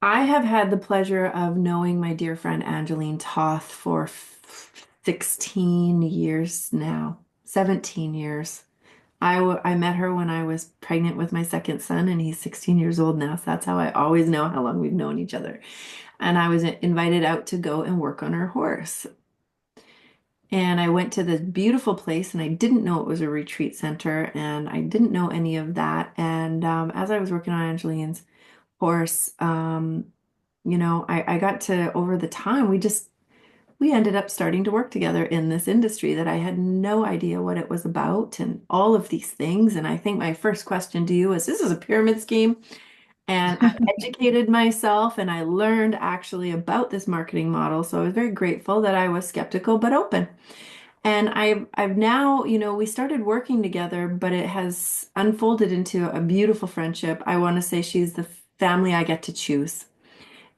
I have had the pleasure of knowing my dear friend Angelyn Toth for 16 years now, 17 years. I met her when I was pregnant with my second son, and he's 16 years old now. So that's how I always know how long we've known each other. And I was invited out to go and work on her horse. And I went to this beautiful place, and I didn't know it was a retreat center, and I didn't know any of that. And as I was working on Angelina's horse, I got to over the time, we ended up starting to work together in this industry that I had no idea what it was about and all of these things. And I think my first question to you was, this is a pyramid scheme. And I educated myself and I learned actually about this marketing model. So I was very grateful that I was skeptical but open. And I've now, we started working together, but it has unfolded into a beautiful friendship. I want to say she's the family I get to choose.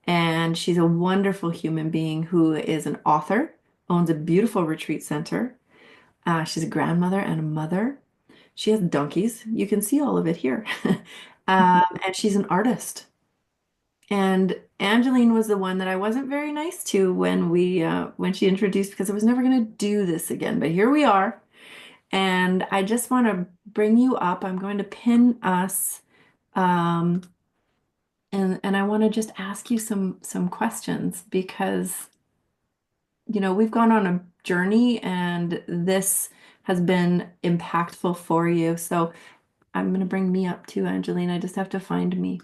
And she's a wonderful human being who is an author, owns a beautiful retreat center. She's a grandmother and a mother. She has donkeys. You can see all of it here. And she's an artist. And Angeline was the one that I wasn't very nice to when she introduced because I was never going to do this again. But here we are. And I just want to bring you up. I'm going to pin us. Um, and I want to just ask you some questions because we've gone on a journey and this has been impactful for you. So I'm going to bring me up too, Angelina. I just have to find me.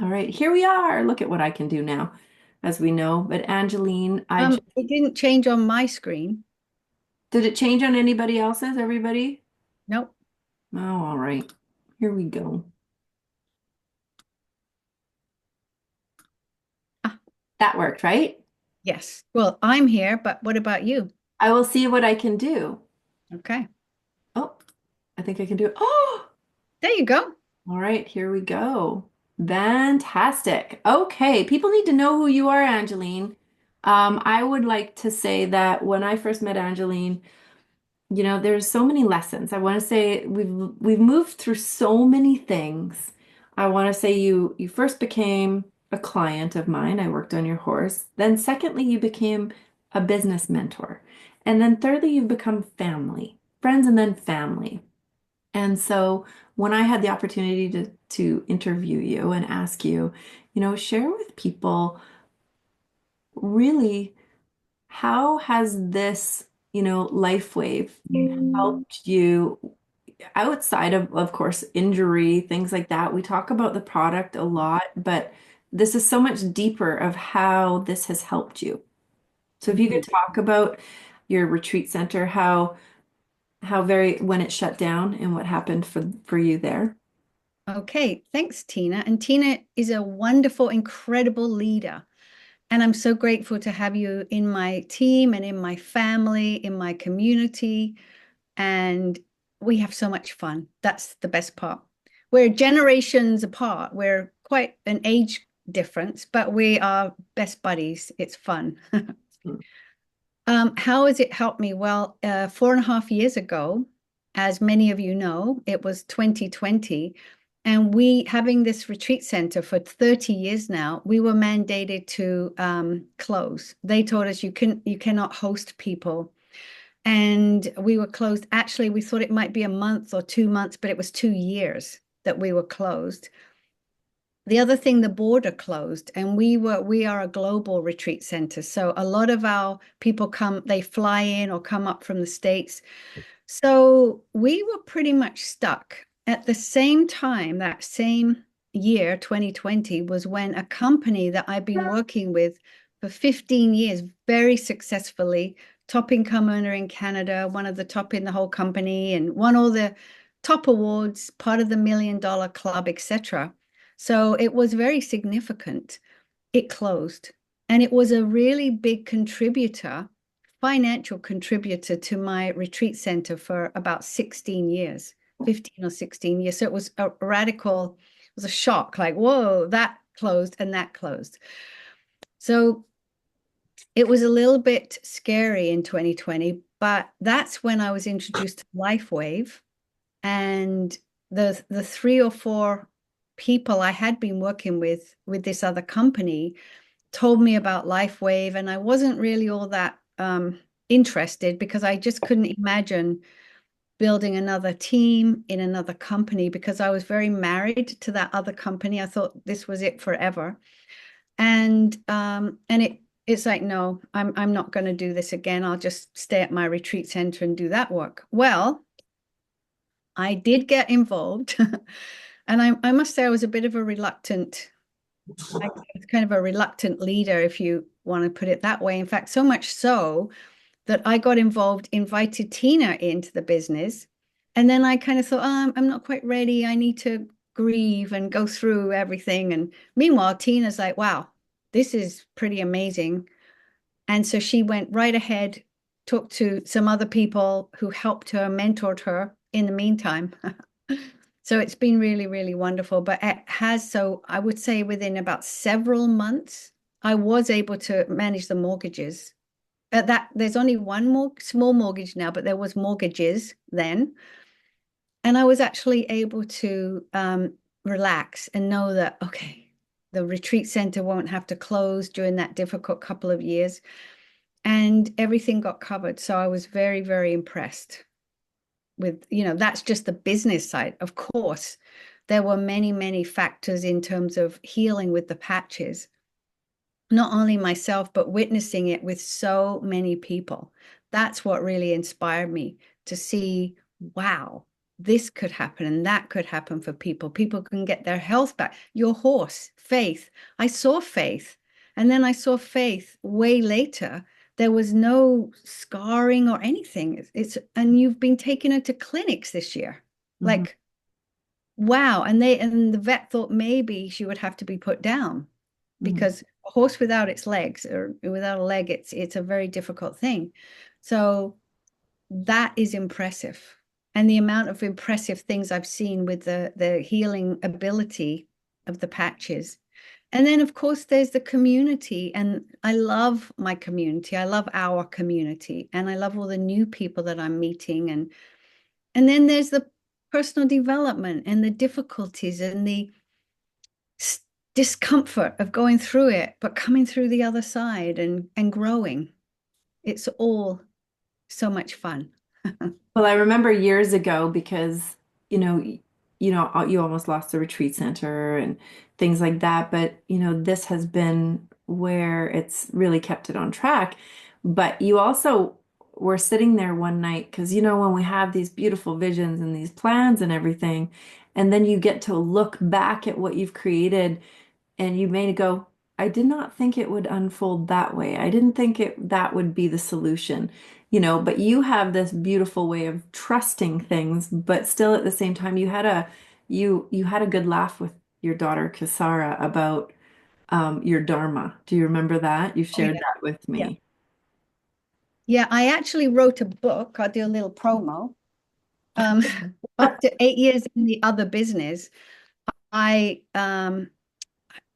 All right, here we are. Look at what I can do now, as we know. But Angeline, It didn't change on my screen. did it change on anybody else's, everybody? Nope. Oh, all right. Here we go. Ah, That worked, right? yes. Well, I'm here, but what about you? I will see what I can do. Okay. Oh, I think I can do it. Oh, There you go. all right, here we go. Fantastic. Okay, people need to know who you are, Angeline. I would like to say that when I first met Angeline, there's so many lessons. I want to say we've moved through so many things. I want to say you first became a client of mine. I worked on your horse. Then secondly, you became a business mentor. And then thirdly, you've become family, friends and then family. And so when I had the opportunity to interview you and ask you, share with people really how has this, LifeWave helped you outside of course, injury, things like that. We talk about the product a lot, but this is so much deeper of how this has helped you. So if you could Mhm. talk about your retreat center, how very when it shut down and what happened for you there. Okay. Thanks, Tina. And Tina is a wonderful, incredible leader. And I'm so grateful to have you in my team and in my family, in my community. And we have so much fun. That's the best part. We're generations apart. We're quite an age difference, but we are best buddies. It's fun. How has it helped me? Well, 4.5 years ago, as many of you know, it was 2020, and we having this retreat center for 30 years now, we were mandated to close. They told us you cannot host people, and we were closed. Actually, we thought it might be a month or 2 months, but it was 2 years that we were closed. The other thing, the border closed, and we are a global retreat center. So a lot of our people they fly in or come up from the States. So we were pretty much stuck. At the same time, that same year, 2020, was when a company that I've been working with for 15 years, very successfully, top income earner in Canada, one of the top in the whole company, and won all the top awards, part of the $1 million club, etc. So it was very significant. It closed. And it was a really big contributor, financial contributor to my retreat center for about 16 years, 15 or 16 years. So it was a radical, it was a shock like, whoa, that closed and that closed. So it was a little bit scary in 2020, but that's when I was introduced to LifeWave and the 3 or 4 people I had been working with this other company told me about LifeWave, and I wasn't really all that interested because I just couldn't imagine building another team in another company because I was very married to that other company. I thought this was it forever. And it's like, no, I'm not going to do this again. I'll just stay at my retreat center and do that work. Well, I did get involved. And I must say I was a bit of a reluctant, I was kind of a reluctant leader, if you want to put it that way. In fact, so much so that I got involved, invited Tina into the business. And then I kind of thought, oh, I'm not quite ready. I need to grieve and go through everything. And meanwhile, Tina's like, wow, this is pretty amazing. And so she went right ahead, talked to some other people who helped her, mentored her in the meantime. So it's been really, really wonderful. But it has, so I would say within about several months, I was able to manage the mortgages. That there's only one more small mortgage now, but there was mortgages then. And I was actually able to relax and know that, okay, the retreat center won't have to close during that difficult couple of years. And everything got covered. So I was very, very impressed with, that's just the business side. Of course, there were many, many factors in terms of healing with the patches, not only myself, but witnessing it with so many people. That's what really inspired me to see, wow, this could happen and that could happen for people. People can get their health back. Your horse, Faith. I saw Faith. And then I saw Faith way later. There was no scarring or anything. And you've been taking her to clinics this year. Mhm. Like, wow. And the vet thought maybe she would have to be put down Mhm. because a horse without its legs or without a leg, it's a very difficult thing. So that is impressive. And the amount of impressive things I've seen with the healing ability of the patches. And then, of course, there's the community. And I love my community. I love our community. And I love all the new people that I'm meeting. And then there's the personal development and the difficulties and the discomfort of going through it, but coming through the other side and growing. It's all so much fun. Well, I remember years ago because, you know, you almost lost the retreat center and things like that. But, this has been where it's really kept it on track. But you also were sitting there one night because, when we have these beautiful visions and these plans and everything, and then you get to look back at what you've created and you may go, I did not think it would unfold that way. I didn't think that would be the solution, but you have this beautiful way of trusting things, but still at the same time you had a good laugh with your daughter Kasara about your Dharma. Do you remember that? You Oh, shared yeah. that with Yeah. me. Yeah, I actually wrote a book. I'll do a little promo. Um, After 8 years in the other business, I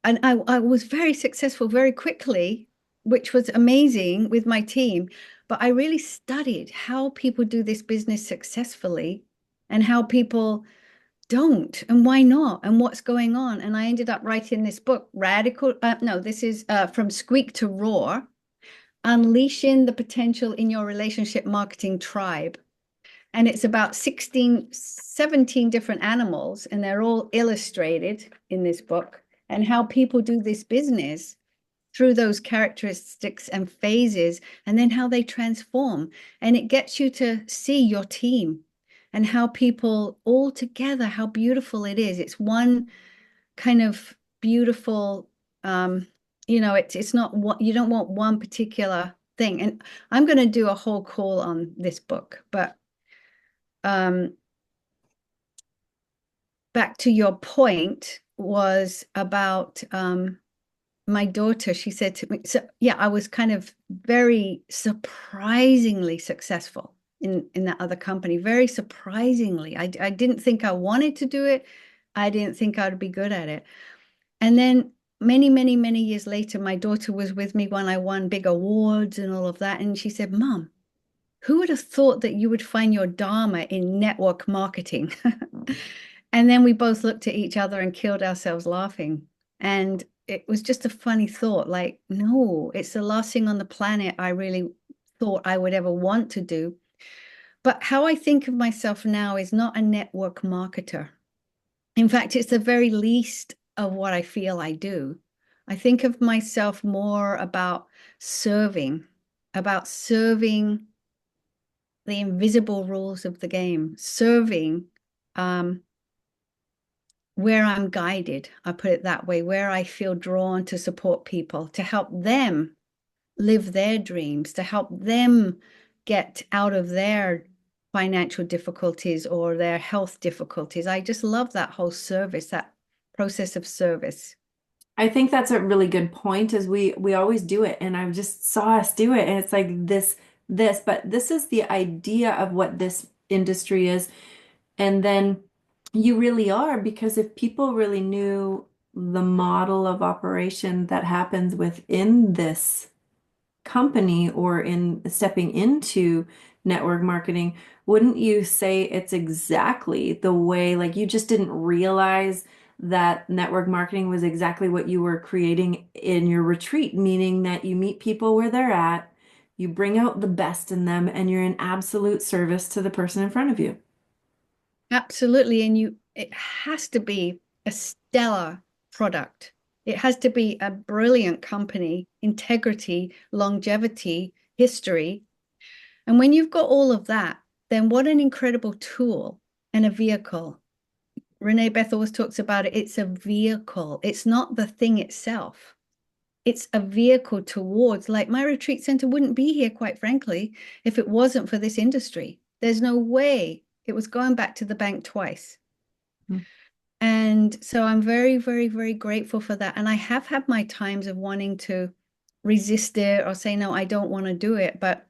and I was very successful very quickly, which was amazing with my team. But I really studied how people do this business successfully and how people don't and why not and what's going on. And I ended up writing this book, Radical. No, this is From Squeak to Roar, Unleashing the Potential in Your Relationship Marketing Tribe. And it's about 16, 17 different animals, and they're all illustrated in this book, and how people do this business through those characteristics and phases, and then how they transform. And it gets you to see your team and how people all together, how beautiful it is. It's one kind of beautiful, it's not what you don't want one particular thing. And I'm going to do a whole call on this book, but um, back to your point was about my daughter. She said to me, so yeah, I was kind of very surprisingly successful in that other company. Very surprisingly. I didn't think I wanted to do it. I didn't think I'd be good at it. And then many, many, many years later, my daughter was with me when I won big awards and all of that. And she said, Mom, who would have thought that you would find your Dharma in network marketing? And then we both looked at each other and killed ourselves laughing. And it was just a funny thought, like, no, it's the last thing on the planet I really thought I would ever want to do. But how I think of myself now is not a network marketer. In fact, it's the very least of what I feel I do. I think of myself more serving, about serving the invisible rules of the game, serving um, where I'm guided, I put it that way, where I feel drawn to support people, to help them live their dreams, to help them get out of their financial difficulties or their health difficulties. I just love that whole service, that process of service. I think that's a really good point is we always do it and I just saw us do it and it's like this, but this is the idea of what this industry is. And then you really are, because if people really knew the model of operation that happens within this company or in stepping into network marketing, wouldn't you say it's exactly the way, like you just didn't realize that network marketing was exactly what you were creating in your retreat, meaning that you meet people where they're at, you bring out the best in them, and you're in absolute service to the person in front of you. Absolutely. And it has to be a stellar product. It has to be a brilliant company, integrity, longevity, history. And when you've got all of that, then what an incredible tool and a vehicle. Renee Beth always talks about it. It's a vehicle. It's not the thing itself. It's a vehicle towards, like my retreat center wouldn't be here, quite frankly, if it wasn't for this industry. There's no way it was going back to the bank twice. Mm. And so I'm very, very, very grateful for that. And I have had my times of wanting to resist it or say, no, I don't want to do it. But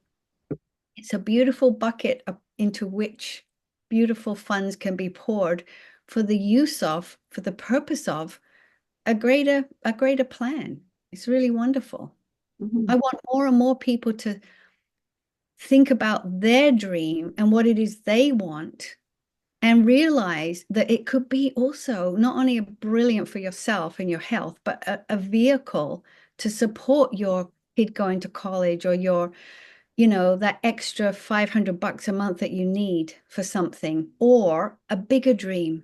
it's a beautiful bucket into which beautiful funds can be poured for the use of, for the purpose of a greater plan. It's really wonderful. I Mhm. want more and more people to think about their dream and what it is they want and realize that it could be also not only a brilliant for yourself and your health, but a vehicle to support your kid going to college or that extra $500 a month that you need for something, or a bigger dream,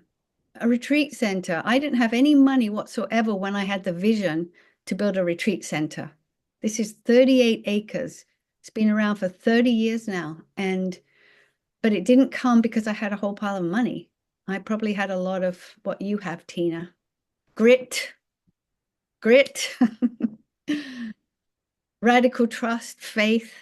a retreat center. I didn't have any money whatsoever when I had the vision to build a retreat center. This is 38 acres. It's been around for 30 years now. But it didn't come because I had a whole pile of money. I probably had a lot of what you have, Tina. Grit, grit, radical trust, faith.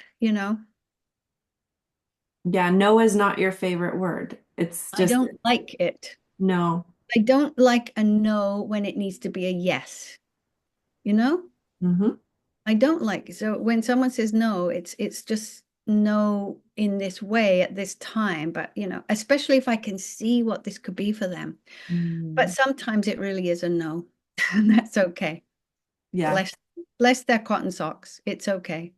Yeah, no is not your favorite word. It's I just don't like it. no. I don't like a no when it needs to be a yes, you know? Hmm. I don't like so when someone says no, it's just no in this way at this time, but especially if I can see what this could be for them. But Mm. sometimes it really is a no, and that's okay. Yeah. Bless their cotton socks. It's okay.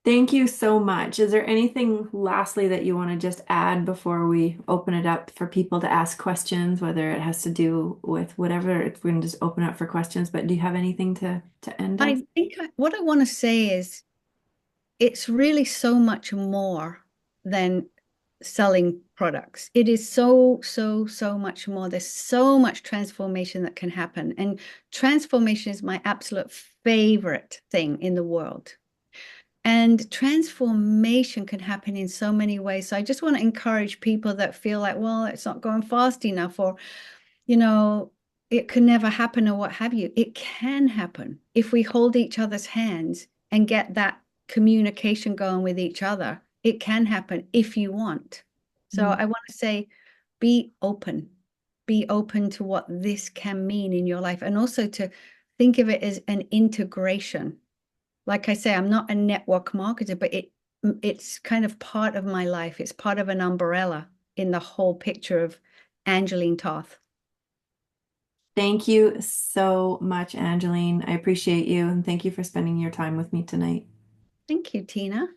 Thank you so much. Is there anything lastly that you want to just add before we open it up for people to ask questions, whether it has to do with whatever, if we can just open up for questions, but do you have anything to end us? What I want to say is it's really so much more than selling products. It is so, so, so much more. There's so much transformation that can happen. And transformation is my absolute favorite thing in the world. And transformation can happen in so many ways. So I just want to encourage people that feel like, well, it's not going fast enough, or, you know, it can never happen, or what have you. It can happen if we hold each other's hands and get that communication going with each other. It can happen if you want. So Mm. I want to say, be open. Be open to what this can mean in your life, and also to think of it as an integration. Like I say, I'm not a network marketer, but it's kind of part of my life. It's part of an umbrella in the whole picture of Angelyn Toth. Thank you so much, Angeline. I appreciate you and thank you for spending your time with me tonight. Thank you, Tina.